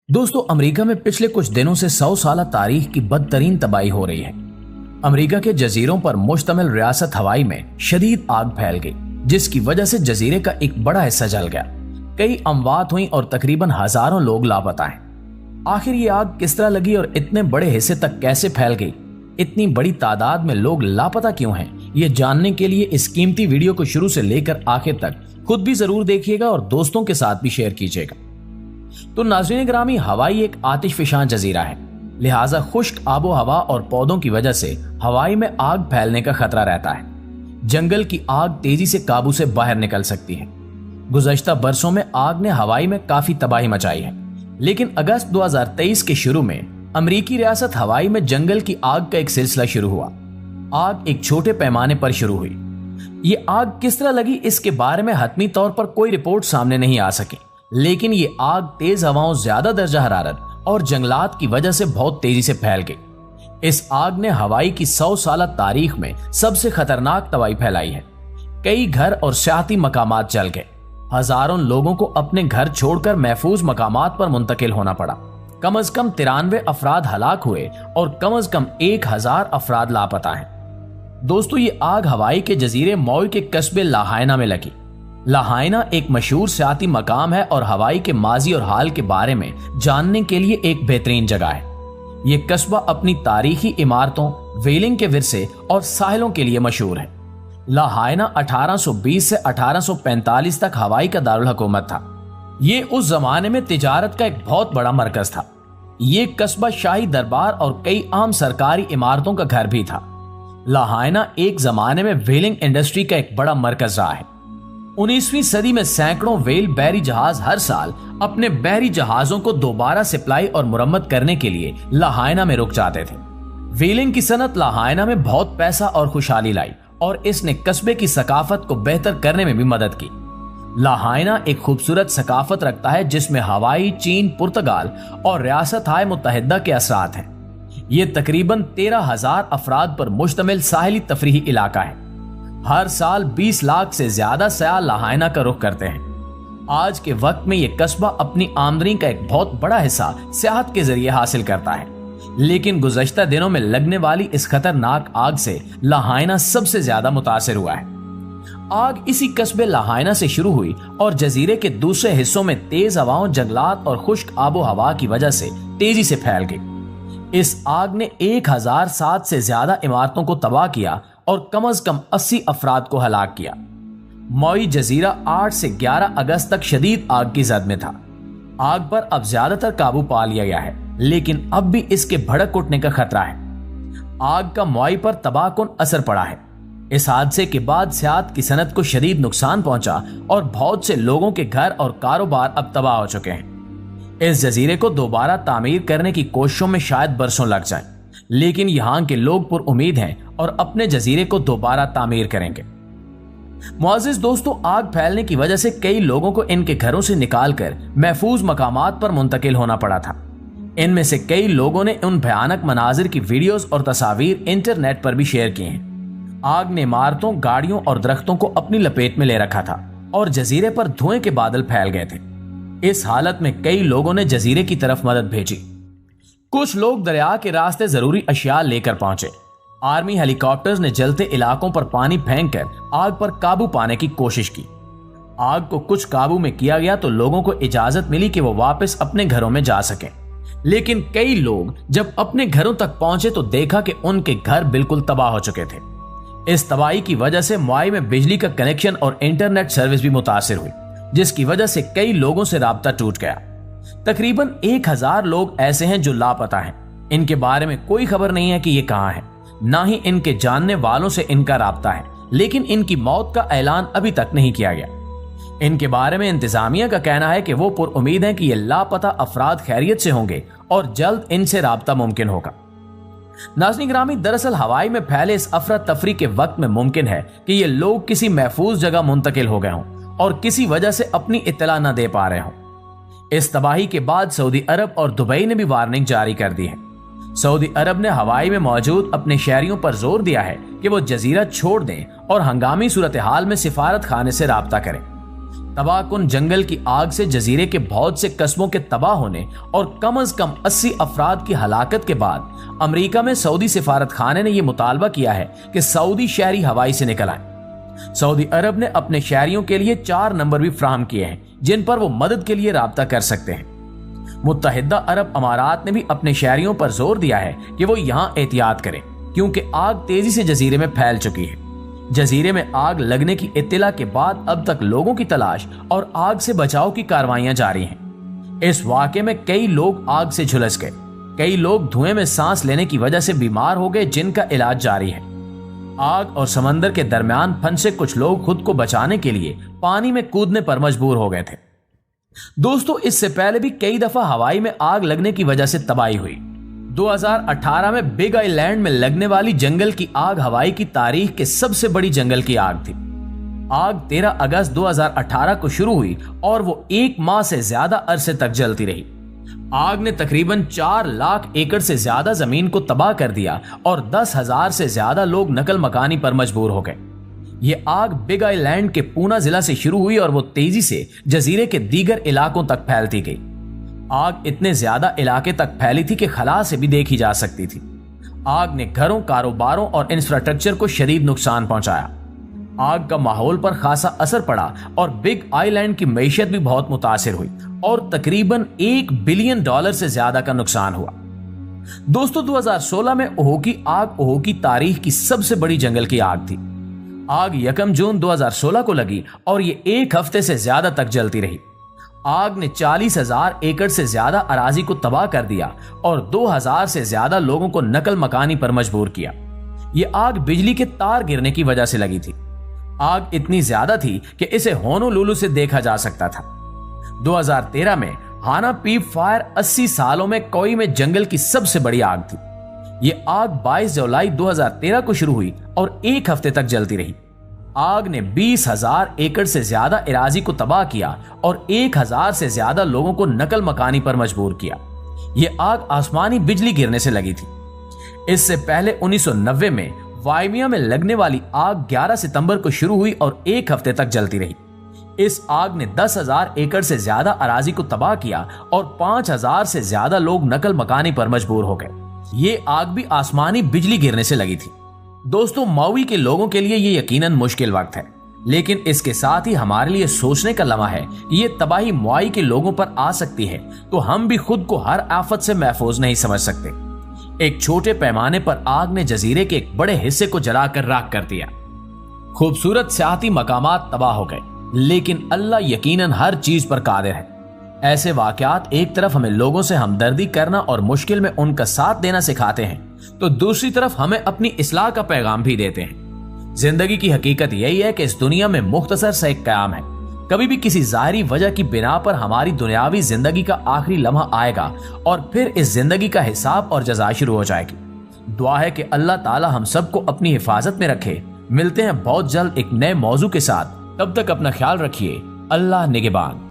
दोस्तों, अमेरिका में पिछले कुछ दिनों से 100 साल तारीख की बदतरीन तबाही हो रही है। अमेरिका के जजीरों पर मुश्तमिल रियासत हवाई में शदीद आग फैल गई, जिसकी वजह से जजीरे का एक बड़ा हिस्सा जल गया। कई अमवात हुई और तकरीबन हजारों लोग लापता हैं। आखिर ये आग किस तरह लगी और इतने बड़े हिस्से तक कैसे फैल गई? इतनी बड़ी तादाद में लोग लापता क्यों हैं? ये जानने के लिए इस कीमती वीडियो को शुरू से लेकर आखिर तक खुद भी जरूर देखिएगा और दोस्तों के साथ भी शेयर कीजिएगा। तो नाज़रीन ग्रामी, हवाई एक आतिशफशां जजीरा है, लिहाजा खुश्क आबो हवा और पौधों की वजह से हवाई में आग फैलने का खतरा रहता है। जंगल की आग तेजी से काबू से बाहर निकल सकती है। गुज़श्ता बरसों में आग ने हवाई में काफी तबाही मचाई है, लेकिन अगस्त 2023 के शुरू में अमरीकी रियासत हवाई में जंगल की आग का एक सिलसिला शुरू हुआ। आग एक छोटे पैमाने पर शुरू हुई। ये आग किस तरह लगी, इसके बारे में हतमी तौर पर कोई रिपोर्ट सामने नहीं आ सकी, लेकिन ये आग तेज हवाओं, ज्यादा दर्जा हरारत और जंगलात की वजह से बहुत तेजी से फैल गई। इस आग ने हवाई की 100 साल तारीख में सबसे खतरनाक तबाही फैलाई है। कई घर और सियाती मकामात जल गए। हजारों लोगों को अपने घर छोड़कर महफूज मकामात पर मुंतकिल होना पड़ा। कम से कम 93 अफराद हलाक हुए और कम से कम 1000 अफराद लापता हैं। दोस्तों, ये आग हवाई के जजीरे मौई के कस्बे लाहाइना में लगी। लाहाइना एक मशहूर सियाती मकाम है और हवाई के माजी और हाल के बारे में जानने के लिए एक बेहतरीन जगह है। ये कस्बा अपनी तारीखी इमारतों, व्हेलिंग के विरसे और साहिलों के लिए मशहूर है। लाहाइना 1820 से 1845 तक हवाई का दारुल हुकूमत था। ये उस जमाने में तिजारत का एक बहुत बड़ा मरकज था। ये कस्बा शाही दरबार और कई आम सरकारी इमारतों का घर भी था। लाहाइना एक जमाने में व्हेलिंग इंडस्ट्री का एक बड़ा मरकज रहा है। 19वीं सदी में सैकड़ों व्हेल बहरी जहाज हर साल अपने बहरी जहाजों को दोबारा सप्लाई और मुरम्मत करने के लिए लाहाइना में रुक जाते थे। व्हेलिंग की सनत लाहाइना में बहुत पैसा और खुशहाली लाई और इसने कस्बे की सकाफत को बेहतर करने में भी मदद की। लाहाइना एक खूबसूरत सकाफत रखता है जिसमें हवाई, चीन, पुर्तगाल और रियासत-ए मुत्तहिदा के असरात हैं। ये तकरीबन 13,000 अफराद पर मुश्तमिल साहिली तफरीही इलाका है। हर साल 20 लाख से ज्यादा सयाह लाहाइना का रुख करते हैं। आज के वक्त में यह कस्बा अपनी आमदनी का एक बहुत बड़ा हिस्सा सियाहत के जरिए हासिल करता है, लेकिन गुज़श्ता दिनों में लगने वाली इस खतरनाक आग से लाहाइना सबसे ज्यादा मुतासिर हुआ है। आग इसी कस्बे लाहाइना से शुरू हुई और जजीरे के दूसरे हिस्सों में तेज हवाओं, जंगलात और खुश्क आबो हवा की वजह से तेजी से फैल गई। इस आग ने 1007 से ज्यादा इमारतों को तबाह किया और कम से कम 80 अफराद को हलाक किया। मौई जजीरा 8 से 11 अगस्त तक शदीद आग की जद में था। आग पर अब ज्यादातर काबू पा लिया गया है, लेकिन अब भी इसके भड़क उठने का खतरा है। आग का मौई पर तबाहकुन असर पड़ा है। इस हादसे के बाद सियाहत की सनत को शदीद नुकसान पहुंचा और बहुत से लोगों के घर और कारोबार अब तबाह हो चुके हैं। इस जजीरे को दोबारा तामीर करने की कोशिशों में शायद बरसों लग जाए, लेकिन यहाँ के लोग पुरउम्मीद हैं और अपने जजीरे को दोबारा तामीर करेंगे। मुअज़्ज़िज़ दोस्तों, आग फैलने की वजह से कई लोगों को इनके घरों से निकालकर महफूज मकामात पर मुंतकिल होना पड़ा था। इनमें से कई लोगों ने उन भयानक मनाजिर की वीडियोस और तस्वीर इंटरनेट पर भी शेयर किए हैं। आग ने इमारतों, गाड़ियों और दरख्तों को अपनी लपेट में ले रखा था और जजीरे पर धुएं के बादल फैल गए थे। इस हालत में कई लोगों ने जजीरे की तरफ मदद भेजी। कुछ लोग दरिया के रास्ते जरूरी अशिया लेकर पहुंचे। आर्मी हेलीकॉप्टर्स ने जलते इलाकों पर पानी फेंककर आग पर काबू पाने की कोशिश की। आग को कुछ काबू में किया गया तो लोगों को इजाजत मिली कि वो वापस अपने घरों में जा सकें, लेकिन कई लोग जब अपने घरों तक पहुंचे तो देखा कि उनके घर बिल्कुल तबाह हो चुके थे। इस तबाही की वजह से मुआई में बिजली का कनेक्शन और इंटरनेट सर्विस भी मुतासिर हुई, जिसकी वजह से कई लोगों से राब्ता टूट गया। तकरीबन 1000 लोग ऐसे हैं जो लापता हैं। इनके बारे में कोई खबर नहीं है कि ये कहां है, ना ही इनके जानने वालों से इनका राब्ता है, लेकिन इनकी मौत का ऐलान अभी तक नहीं किया गया। इनके बारे में इंतजामिया का कहना है कि वो पुरउम्मीद है कि ये लापता अफराद खैरियत से होंगे और जल्द इनसे राब्ता मुमकिन होगा। नाज़रीन ग्रामी, दरअसल हवाई में फैले इस अफरा तफरी के वक्त में मुमकिन है कि ये लोग किसी महफूज जगह मुंतकिल हो गए हों और किसी वजह से अपनी इत्तला न दे पा रहे हों। इस तबाही के बाद सऊदी अरब और दुबई ने भी वार्निंग जारी कर दी है। सऊदी अरब ने हवाई में मौजूद अपने शहरियों पर जोर दिया है कि वो जजीरा छोड़ दें और हंगामी सूरत हाल में सिफारत खाने से राब्ता करें। तबाह कुन जंगल की आग से जजीरे के बहुत से कस्बों के तबाह होने और कम अज कम 80 अफराद की हलाकत के बाद अमेरिका में सऊदी सिफारत खाने ने यह मुतालबा किया है कि सऊदी शहरी हवाई से निकल आए। सऊदी अरब ने अपने शहरियों के लिए 4 नंबर भी फ्राहम किए हैं जिन पर वो मदद के लिए राब्ता कर सकते हैं। मुत्तहिदा अरब अमारात ने भी अपने शहरियों पर जोर दिया है कि वो यहाँ एहतियात करें क्योंकि आग तेजी से जजीरे में फैल चुकी है। जजीरे में आग लगने की इत्तला के बाद अब तक लोगों की तलाश और आग से बचाव की कार्रवाइयां जारी हैं। इस वाक़े में कई लोग आग से झुलस गए, कई लोग धुएं में सांस लेने की वजह से बीमार हो गए जिनका इलाज जारी है। आग और समंदर के दरमियान फंसे कुछ लोग खुद को बचाने के लिए पानी में कूदने पर मजबूर हो गए थे। दोस्तों, इससे पहले भी कई दफा हवाई में आग लगने की वजह से तबाही हुई। 2018 में बिग आइलैंड में लगने वाली जंगल की आग हवाई की तारीख के सबसे बड़ी जंगल की आग थी। आग 13 अगस्त 2018 को शुरू हुई और वो 1 माह से ज्यादा अरसे तक जलती रही। आग ने तकरीबन 4 लाख एकड़ से ज्यादा जमीन को तबाह कर दिया और 10,000 से ज्यादा लोग नकल मकानी पर मजबूर हो गए। ये आग बिग आइलैंड के पूना जिला से शुरू हुई और वो तेजी से जजीरे के दीगर इलाकों तक फैलती गई। आग इतने ज्यादा इलाके तक फैली थी कि खला से भी देखी जा सकती थी। आग ने घरों, कारोबारों और इंफ्रास्ट्रक्चर को शदीद नुकसान पहुंचाया। आग का माहौल पर खासा असर पड़ा और बिग आइलैंड की मईशत भी बहुत मुतासिर हुई और तकरीबन $1 बिलियन से ज्यादा का नुकसान हुआ। दोस्तों, 2016 में ओहो की तारीख की सबसे बड़ी जंगल की आग थी। आग 1 जून 2016 को लगी और ये 1 हफ्ते से ज्यादा तक जलती रही। आग ने 40,000 एकड़ से ज्यादा अराजी को तबाह कर दिया और 2,000 से ज्यादा लोगों को नकल मकानी पर मजबूर किया। यह आग बिजली के तार गिरने की वजह से लगी थी। आग इतनी ज्यादा थी कि इसे होनोलुलु से देखा जा सकता था। 2013 में हाना पीप फायर 80 सालों में कोई में जंगल की सबसे बड़ी आग थी। यह आग 22 जुलाई 2013 को शुरू हुई और 1 हफ्ते तक जलती रही। आग ने 20,000 एकड़ से ज्यादा इराजी को तबाह किया और 1,000 से ज्यादा लोगों को नकल मकानी पर मजबूर किया। यह आग आसमानी बिजली गिरने से लगी थी। इससे पहले 1990 में वायमिया में लगने वाली आग 11 सितंबर को शुरू हुई और 1 हफ्ते तक जलती रही। इस आग ने 10,000 एकड़ से ज्यादा अराजी को तबाह किया और 5,000 से ज्यादा लोग नकल मकानी पर मजबूर हो गए। ये आग भी आसमानी बिजली गिरने से लगी थी। दोस्तों, मौवी के लोगों के लिए ये यकीनन मुश्किल वक्त है, लेकिन इसके साथ ही हमारे लिए सोचने का लम्हा है कि ये तबाही मुआई के लोगों पर आ सकती है तो हम भी खुद को हर आफत से महफूज नहीं समझ सकते। एक छोटे पैमाने पर आग ने जजीरे के एक बड़े हिस्से को जलाकर राख कर दिया। खूबसूरत सियाहती मकामात तबाह हो गए, लेकिन अल्लाह यकीनन हर चीज पर कादिर है। ऐसे वाकयात एक तरफ हमें लोगों से हमदर्दी करना और मुश्किल में उनका साथ देना सिखाते हैं तो दूसरी तरफ हमें अपनी इस्लाह का पैगाम भी देते हैं। जिंदगी की हकीकत यही है कि इस दुनिया में मुख्तसर सा एक कयाम है। कभी भी किसी जाहिरी वजह की बिना पर हमारी दुनियावी जिंदगी का आखिरी लम्हा आएगा और फिर इस जिंदगी का हिसाब और जज़ा शुरू हो जाएगी। दुआ है कि अल्लाह ताला हम सबको अपनी हिफाजत में रखे। मिलते हैं बहुत जल्द एक नए मौजू के साथ। तब तक अपना ख्याल रखिए। अल्लाह निगहबान।